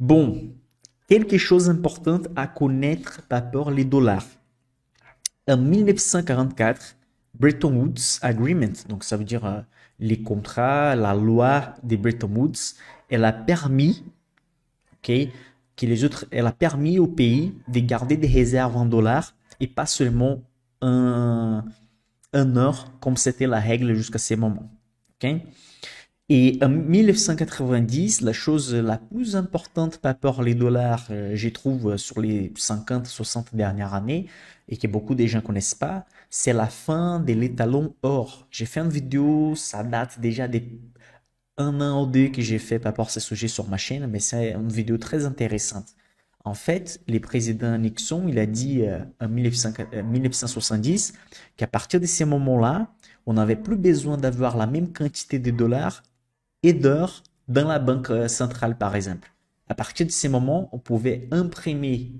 Bon, quelque chose d'important à connaître par rapport les dollars. En 1944, Bretton Woods Agreement, donc ça veut dire les contrats, la loi de Bretton Woods, elle a permis, ok, elle a permis au pays de garder des réserves en dollars et pas seulement un, un or comme c'était la règle jusqu'à ce moment. Ok. Et en 1990, la chose la plus importante par rapport aux dollars, je trouve, sur les 50-60 dernières années, et que beaucoup de gens connaissent pas, c'est la fin de l'étalon or. J'ai fait une vidéo, ça date déjà un an ou deux que j'ai fait par rapport à ce sujet sur ma chaîne, mais c'est une vidéo très intéressante. En fait, le président Nixon, il a dit en 1970 qu'à partir de ces moments-là, on n'avait plus besoin d'avoir la même quantité de dollars et d'heures dans la banque centrale, par exemple. À partir de ces moments, on pouvait imprimer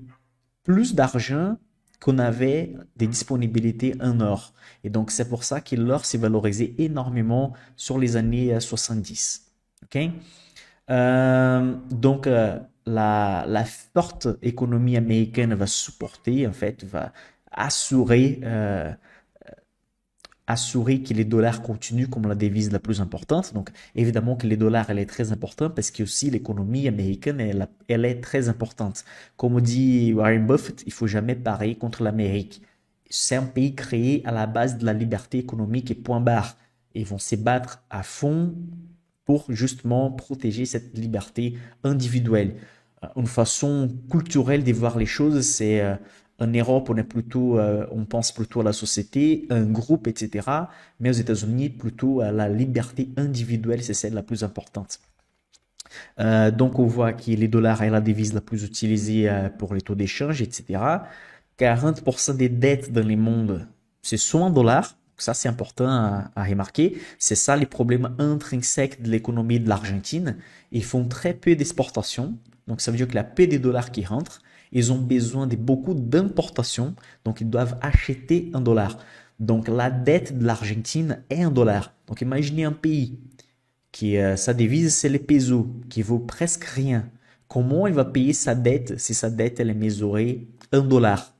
plus d'argent qu'on avait des disponibilités en or. Et donc, c'est pour ça que l'or s'est valorisé énormément sur les années 70. OK? La forte économie américaine va supporter, en fait, va assurer assurer que les dollars continuent comme la devise la plus importante. Donc, évidemment que les dollars, elle est très importante parce que aussi l'économie américaine, elle est très importante. Comme dit Warren Buffett, il faut jamais parier contre l'Amérique. C'est un pays créé à la base de la liberté économique et point barre. Ils vont se battre à fond pour justement protéger cette liberté individuelle. Une façon culturelle de voir les choses, c'est en Europe, on pense plutôt à la société, un groupe, etc. Mais aux États-Unis, plutôt à la liberté individuelle, c'est celle la plus importante. Donc, on voit que les dollars est la devise la plus utilisée pour les taux d'échange, etc. 40% des dettes dans le monde, ce sont en dollars. Ça, c'est important à remarquer. C'est ça les problèmes intrinsèques de l'économie de l'Argentine. Ils font très peu d'exportations. Donc, ça veut dire qu'il y a peu de dollars qui rentrent. Ils ont besoin de beaucoup d'importations. Donc, ils doivent acheter en dollars. Donc, la dette de l'Argentine est en dollars. Donc, imaginez un pays qui sa devise c'est le peso, qui vaut presque rien. Comment il va payer sa dette si sa dette elle est mesurée en dollars?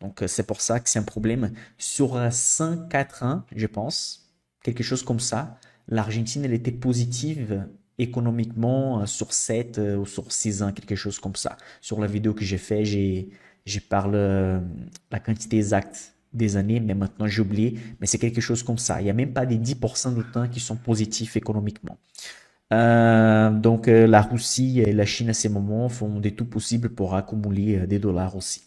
Donc c'est pour ça que c'est un problème. Sur 104 ans, je pense, quelque chose comme ça, l'Argentine elle était positive économiquement sur 7 ou sur 6 ans, quelque chose comme ça. Sur la vidéo que j'ai fait, j'ai parlé la quantité exacte des années, mais maintenant j'ai oublié, mais c'est quelque chose comme ça. Il n'y a même pas des 10% du temps qui sont positifs économiquement. La Russie et la Chine à ces moments font des tout possibles pour accumuler des dollars aussi.